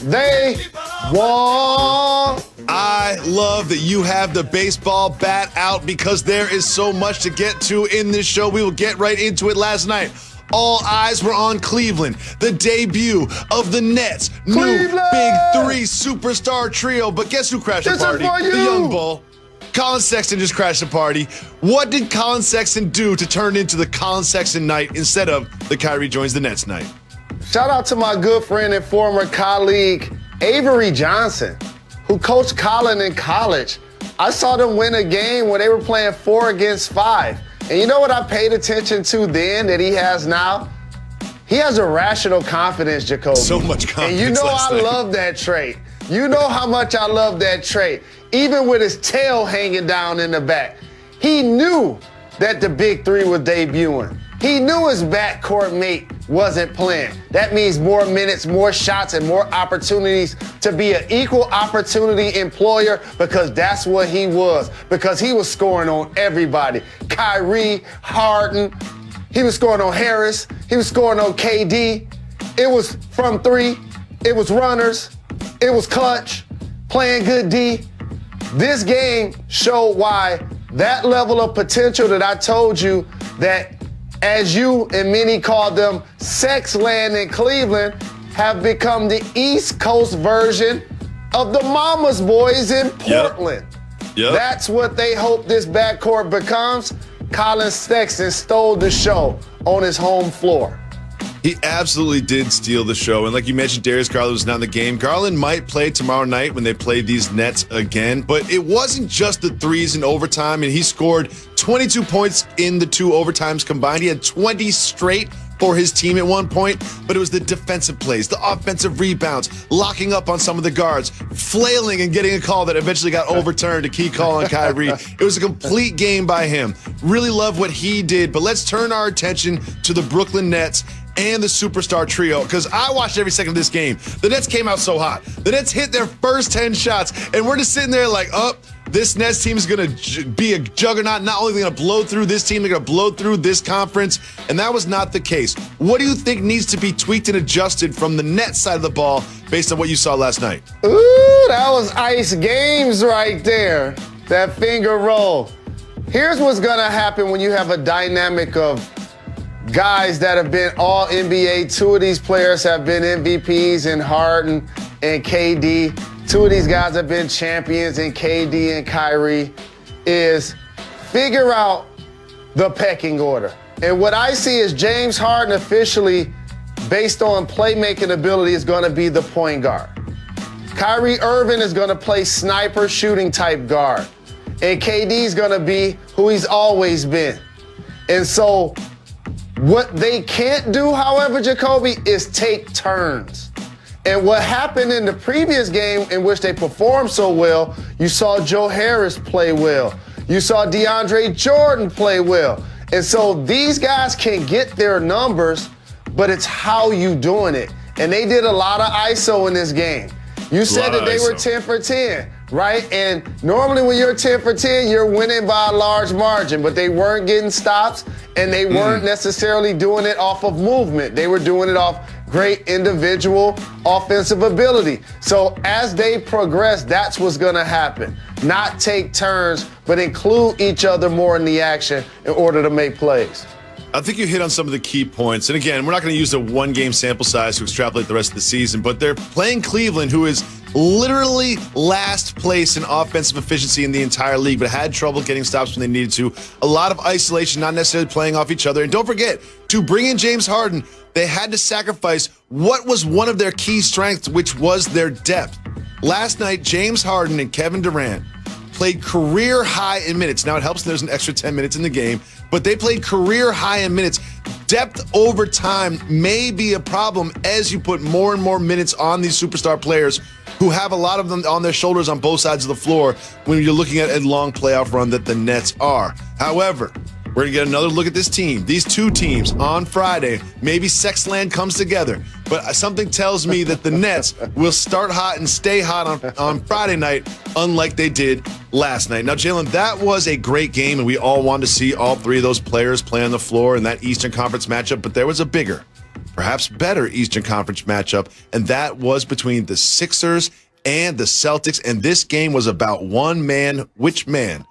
They won. I love that you have the baseball bat out because there is so much to get to in this show. We will get right into it. Last night, all eyes were on Cleveland, the debut of the Nets' new Big Three superstar trio. But guess who crashed the party? The young bull. Colin Sexton just crashed the party. What did Colin Sexton do to turn into the Colin Sexton night instead of the Kyrie joins the Nets night? Shout out to my good friend and former colleague, Avery Johnson, who coached Colin in college. I saw them win a game where they were playing 4 against 5. And you know what I paid attention to then that he has now? He has irrational confidence, Jacoby. So much confidence. And you know I love that trait. You know how much I love that trait. Even with his tail hanging down in the back. He knew that the Big Three was debuting. He knew his backcourt mate wasn't playing. That means more minutes, more shots, and more opportunities to be an equal opportunity employer because that's what he was. Because he was scoring on everybody. Kyrie, Harden, he was scoring on Harris, he was scoring on KD. It was from 3, it was runners, it was clutch, playing good D. This game showed why that level of potential that I told you that, as you and many call them, sex land in Cleveland, have become the East Coast version of the Mama's Boys in Portland. Yep. That's what they hope this backcourt becomes. Colin Sexton stole the show on his home floor. He absolutely did steal the show. And like you mentioned, Darius Garland was not in the game. Garland might play tomorrow night when they play these Nets again. But it wasn't just the threes in overtime. And he scored 22 points in the 2 overtimes combined. He had 20 straight for his team at one point. But it was the defensive plays, the offensive rebounds, locking up on some of the guards, flailing and getting a call that eventually got overturned, a key call on Kyrie. It was a complete game by him. Really love what he did. But let's turn our attention to the Brooklyn Nets and the superstar trio, because I watched every second of this game. The Nets came out so hot. The Nets hit their first 10 shots, and we're just sitting there like, this Nets team is going to be a juggernaut. Not only are they going to blow through this team, they're going to blow through this conference, and that was not the case. What do you think needs to be tweaked and adjusted from the Nets side of the ball based on what you saw last night? Ooh, that was ice games right there. That finger roll. Here's what's going to happen when you have a dynamic of guys that have been all NBA. 2 of these players have been MVPs in Harden and KD. 2 of these guys have been champions in KD and Kyrie. Is figure out the pecking order. And what I see is James Harden officially, based on playmaking ability, is going to be the point guard. Kyrie Irving is going to play sniper shooting type guard. And KD is going to be who he's always been. And so what they can't do, however, Jacoby, is take turns. And what happened in the previous game in which they performed so well, you saw Joe Harris play well. You saw DeAndre Jordan play well. And so these guys can get their numbers, but it's how you doing it. And they did a lot of ISO in this game. You said that they were 10 for 10, right? And normally when you're 10 for 10, you're winning by a large margin, but they weren't getting stops and they weren't necessarily doing it off of movement. They were doing it off great individual offensive ability. So as they progress, that's what's gonna happen. Not take turns, but include each other more in the action in order to make plays. I think you hit on some of the key points. And again, we're not going to use a 1-game sample size to extrapolate the rest of the season, but they're playing Cleveland, who is literally last place in offensive efficiency in the entire league, but had trouble getting stops when they needed to. A lot of isolation, not necessarily playing off each other. And don't forget, to bring in James Harden, they had to sacrifice what was one of their key strengths, which was their depth. Last night, James Harden and Kevin Durant played career high in minutes. Now it helps there's an extra 10 minutes in the game, but they played career high in minutes. Depth over time may be a problem as you put more and more minutes on these superstar players who have a lot of them on their shoulders on both sides of the floor when you're looking at a long playoff run that the Nets are. However, we're going to get another look at this team, these 2 teams on Friday. Maybe Sexland comes together, but something tells me that the Nets will start hot and stay hot on Friday night, unlike they did last night. Now, Jalen, that was a great game, and we all wanted to see all 3 of those players play on the floor in that Eastern Conference matchup, but there was a bigger, perhaps better Eastern Conference matchup, and that was between the Sixers and the Celtics, and this game was about one man. Which man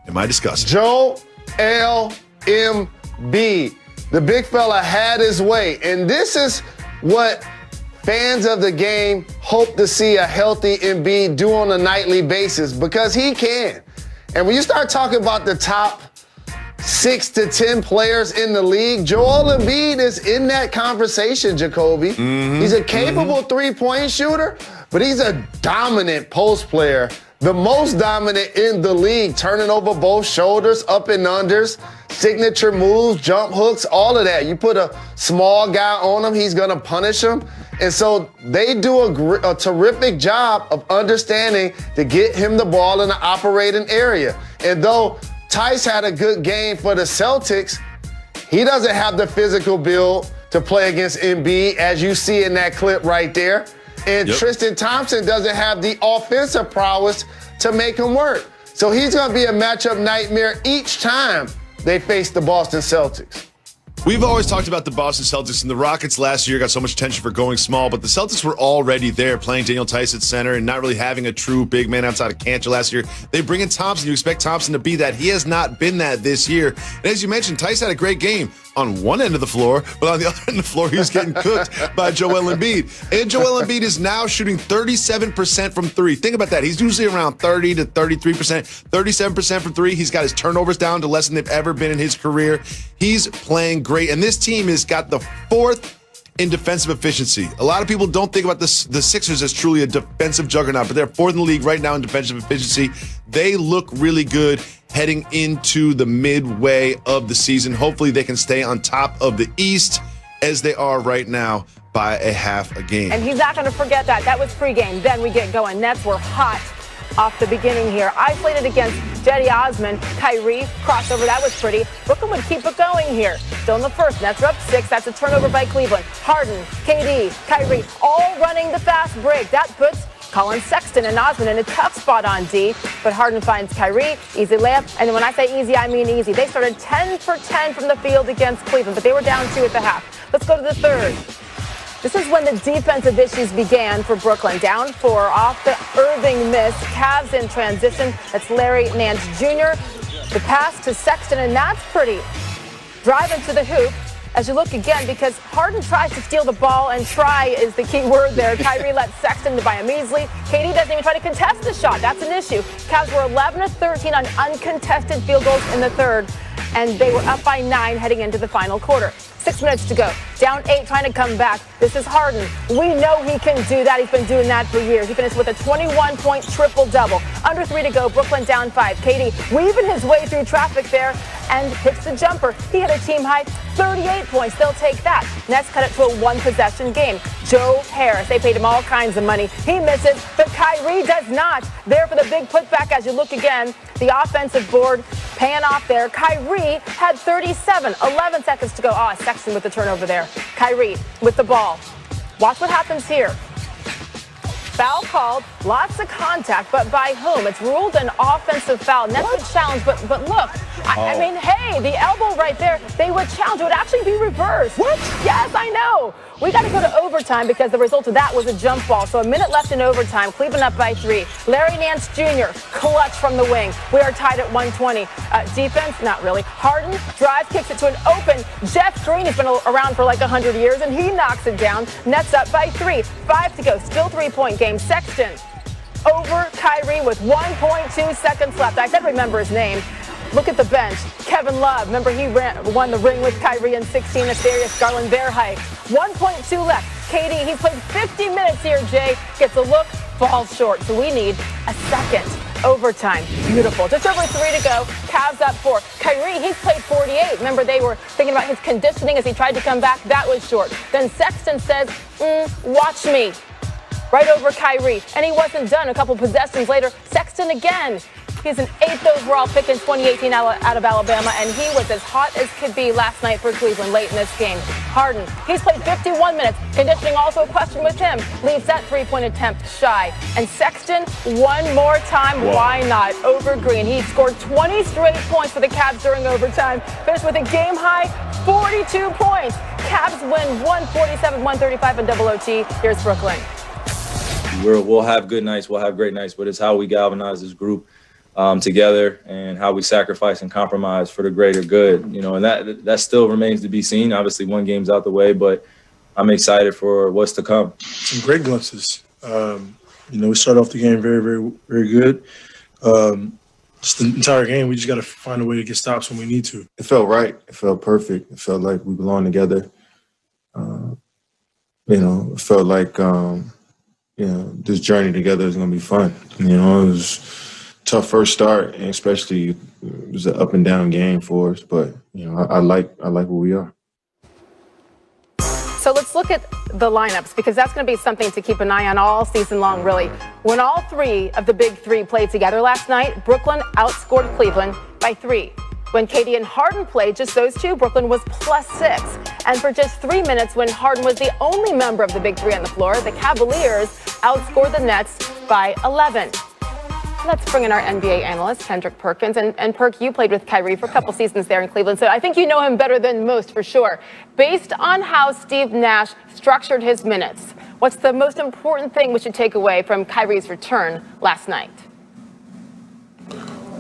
am I discussing? Joel Embiid. The big fella had his way, and this is what fans of the game hope to see a healthy Embiid do on a nightly basis, because he can. And when you start talking about the top 6 to 10 players in the league, Joel Embiid is in that conversation, Jacoby. He's a capable three-point shooter, but he's a dominant post player. The most dominant in the league, turning over both shoulders, up and unders, signature moves, jump hooks, all of that. You put a small guy on him, he's going to punish him. And so they do a terrific job of understanding to get him the ball in the operating area. And though Tice had a good game for the Celtics, he doesn't have the physical build to play against Embiid, as you see in that clip right there. And Tristan Thompson doesn't have the offensive prowess to make him work. So he's going to be a matchup nightmare each time they face the Boston Celtics. We've always talked about the Boston Celtics, and the Rockets last year got so much attention for going small, but the Celtics were already there playing Daniel Tice at center and not really having a true big man outside of Cantor last year. They bring in Thompson. You expect Thompson to be that. He has not been that this year. And as you mentioned, Tice had a great game on one end of the floor, but on the other end of the floor, he was getting cooked by Joel Embiid. And Joel Embiid is now shooting 37% from three. Think about that. He's usually around 30 to 33%, 37% from three. He's got his turnovers down to less than they've ever been in his career. He's playing great. And this team has got the 4th in defensive efficiency. A lot of people don't think about the Sixers as truly a defensive juggernaut, but they're 4th in the league right now in defensive efficiency. They look really good heading into the midway of the season. Hopefully they can stay on top of the East as they are right now by a half a game. And he's not going to forget that. That was pregame. Then we get going. Nets were hot off the beginning here. Isolated against Cedi Osman. Kyrie, crossover. That was pretty. Brooklyn would keep it going here. Still in the first. Nets are up 6. That's a turnover by Cleveland. Harden, KD, Kyrie, all running the fast break. That puts Colin Sexton and Osman in a tough spot on D, but Harden finds Kyrie, easy layup. And when I say easy, I mean easy. They started 10 for 10 from the field against Cleveland, but they were down 2 at the half. Let's go to the third. This is when the defensive issues began for Brooklyn. Down 4 off the Irving miss. Cavs in transition. That's Larry Nance Jr. The pass to Sexton, and that's pretty. Driving to the hoop. As you look again, because Harden tries to steal the ball, and try is the key word there. Kyrie lets Sexton by a measly. KD doesn't even try to contest the shot. That's an issue. Cavs were 11 of 13 on uncontested field goals in the third, and they were up by 9 heading into the final quarter. 6 minutes to go. Down 8, trying to come back. This is Harden. We know he can do that. He's been doing that for years. He finished with a 21-point triple-double. Under 3 to go. Brooklyn down 5. KD weaving his way through traffic there and hits the jumper. He had a team-high 38 points. They'll take that. Nets cut it to a one-possession game. Joe Harris. They paid him all kinds of money. He misses, but Kyrie does not. There for the big putback as you look again. The offensive board paying off there. Kyrie had 37. 11 seconds to go. Sexton with the turnover there. Kyrie with the ball. Watch what happens here. Foul called, lots of contact, but by whom? It's ruled an offensive foul. Nets would challenge, but look, I mean, hey, the elbow right there, they would challenge. It would actually be reversed. What? Yes, I know. We got to go to overtime because the result of that was a jump ball. So a minute left in overtime. Cleveland up by 3. Larry Nance Jr., clutch from the wing. We are tied at 120. Defense, not really. Harden drives, kicks it to an open Jeff Green. He's been around for like 100 years, and he knocks it down. Nets up by 3. 5 to go. Still 3-point game. Sexton over Kyrie with 1.2 seconds left. I said remember his name. Look at the bench. Kevin Love. Remember he won the ring with Kyrie in 16. Asterius Garland their height. 1.2 left. KD, he's played 50 minutes here, Jay. Gets a look, falls short. So we need a second overtime. Beautiful. Just over 3 to go. Cavs up 4. Kyrie, he's played 48. Remember they were thinking about his conditioning as he tried to come back. That was short. Then Sexton says, watch me. Right over Kyrie. And he wasn't done. A couple possessions later, Sexton again. He's an 8th overall pick in 2018 out of Alabama, and he was as hot as could be last night for Cleveland late in this game. Harden. He's played 51 minutes. Conditioning also a question with him. Leaves that three-point attempt shy. And Sexton, one more time. Whoa. Why not? Over Green. He scored 20 straight points for the Cavs during overtime. Finished with a game-high 42 points. Cavs win 147-135 in double OT. Here's Brooklyn. We'll have good nights. We'll have great nights. But it's how we galvanize this group together and how we sacrifice and compromise for the greater good. You know, and that still remains to be seen. Obviously, one game's out the way, but I'm excited for what's to come. Some great glimpses. You know, we started off the game very, very, very good. Just the entire game, we just got to find a way to get stops when we need to. It felt right. It felt perfect. It felt like we belonged together. You know, it felt like, you know, this journey together is going to be fun. You know, it was a tough first start, and especially it was an up and down game for us. But, you know, I like where we are. So let's look at the lineups, because that's going to be something to keep an eye on all season long, really. When all three of the big three played together last night, Brooklyn outscored Cleveland by 3. When KD and Harden played, just those two, Brooklyn was +6. And for just 3 minutes, when Harden was the only member of the big three on the floor, the Cavaliers outscored the Nets by 11. Let's bring in our NBA analyst, Kendrick Perkins. And Perk, you played with Kyrie for a couple seasons there in Cleveland, so I think you know him better than most for sure. Based on how Steve Nash structured his minutes, what's the most important thing we should take away from Kyrie's return last night?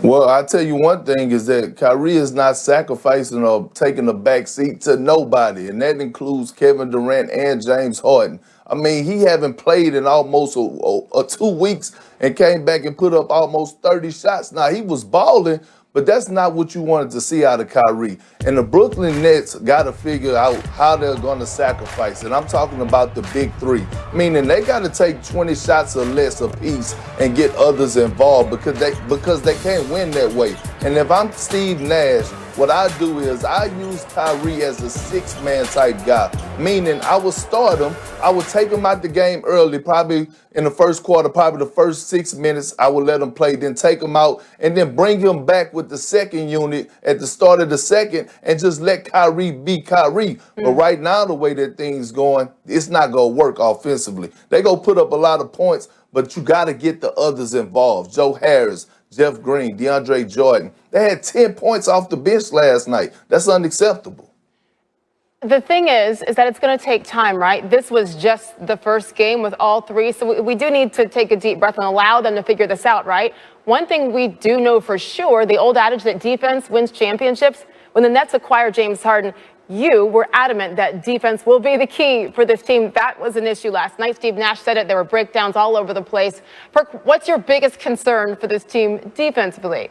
Well, I'll tell you one thing is that Kyrie is not sacrificing or taking a back seat to nobody, and that includes Kevin Durant and James Harden. I mean, he haven't played in almost 2 weeks and came back and put up almost 30 shots. Now, he was balling, but that's not what you wanted to see out of Kyrie. And the Brooklyn Nets got to figure out how they're going to sacrifice it. I'm talking about the big three, meaning they got to take 20 shots or less apiece and get others involved because they can't win that way. And if I'm Steve Nash, what I do is I use Kyrie as a six-man type guy, meaning I would start him. I would take him out the game early, probably in the first quarter, probably the first 6 minutes, I would let him play, then take him out, and then bring him back with the second unit at the start of the second and just let Kyrie be Kyrie. But right now, the way that things going, it's not going to work offensively. They going to put up a lot of points, but you got to get the others involved. Joe Harris, Jeff Green, DeAndre Jordan. They had 10 points off the bench last night. That's unacceptable. The thing is that it's going to take time, right? This was just the first game with all three, so we do need to take a deep breath and allow them to figure this out, right? One thing we do know for sure, the old adage that defense wins championships, when the Nets acquired James Harden, you were adamant that defense will be the key for this team. That was an issue last night. Steve Nash said it. There were breakdowns all over the place. Perk, what's your biggest concern for this team defensively?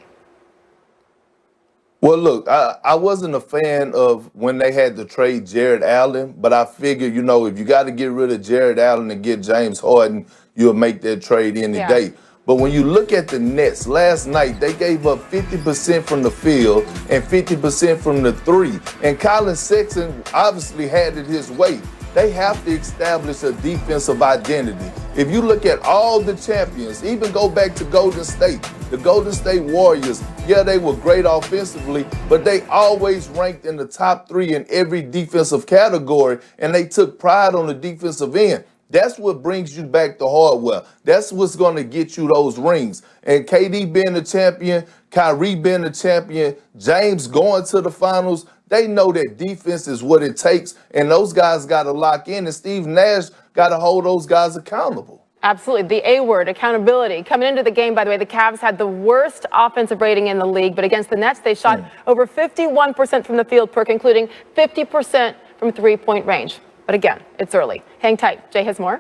Well, look, I wasn't a fan of when they had to trade Jared Allen, but I figured, you know, if you got to get rid of Jared Allen and get James Harden, you'll make that trade any day. But when you look at the Nets, last night they gave up 50% from the field and 50% from the three. And Colin Sexton obviously had it his way. They have to establish a defensive identity. If you look at all the champions, even go back to Golden State, the Golden State Warriors, yeah, they were great offensively, but they always ranked in the top 3 in every defensive category, and they took pride on the defensive end. That's what brings you back to hardware. That's what's going to get you those rings. And KD being the champion, Kyrie being the champion, James going to the finals, they know that defense is what it takes, and those guys got to lock in, and Steve Nash got to hold those guys accountable. Absolutely. The A word, accountability. Coming into the game, by the way, the Cavs had the worst offensive rating in the league, but against the Nets, they shot over 51% from the field, Perk, including 50% from three-point range. But again, it's early. Hang tight. Jay has more.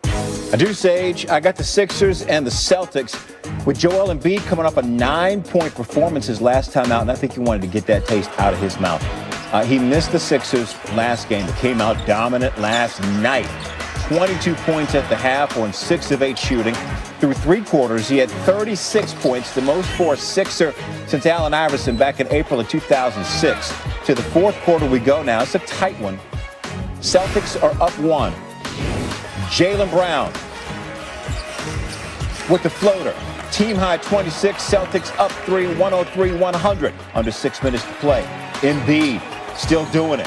I do, Sage. I got the Sixers and the Celtics with Joel Embiid coming off a 9-point performance his last time out, and I think he wanted to get that taste out of his mouth. He missed the Sixers last game, but came out dominant last night. 22 points at the half on 6 of 8 shooting. Through 3 quarters, he had 36 points, the most for a Sixer since Allen Iverson back in April of 2006. To the 4th quarter we go now. It's a tight one. Celtics are up 1. Jalen Brown with the floater. Team high 26, Celtics up 3, 103-100. Under 6 minutes to play. Embiid still doing it.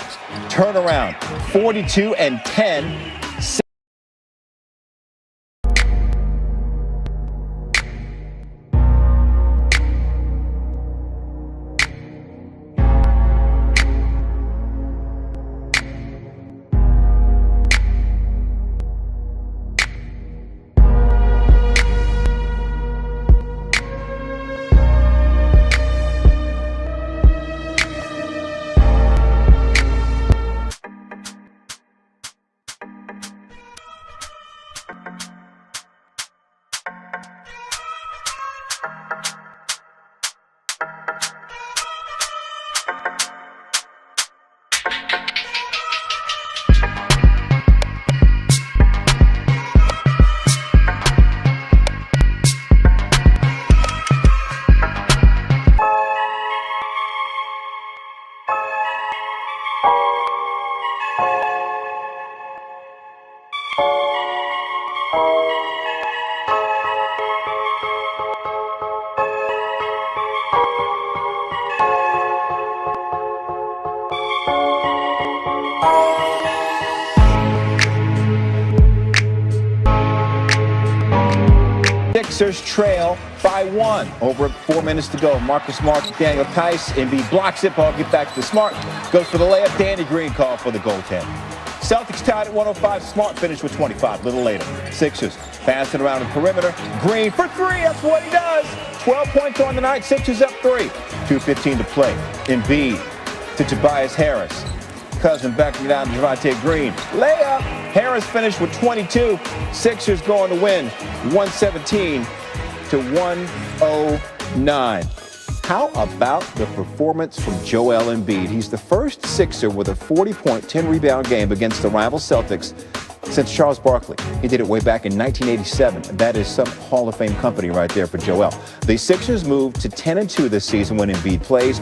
Turnaround, 42-10. Sixers trail by 1. Over 4 minutes to go. Marcus Smart, Daniel Tice. Embiid blocks it. Ball get back to Smart. Goes for the layup. Danny Green called for the goaltend. Celtics tied at 105. Smart finished with 25 a little later. Sixers passing around the perimeter. Green for 3. That's what he does. 12 points on the night. Sixers up 3. 2:15 to play. Embiid to Tobias Harris. Cousin backing down to Javonte Green. Layup. Harris finished with 22. Sixers going to win 117-109. How about the performance from Joel Embiid? He's the first Sixer with a 40-point, 10-rebound game against the rival Celtics since Charles Barkley. He did it way back in 1987. That is some Hall of Fame company right there for Joel. The Sixers moved to 10-2 this season when Embiid plays.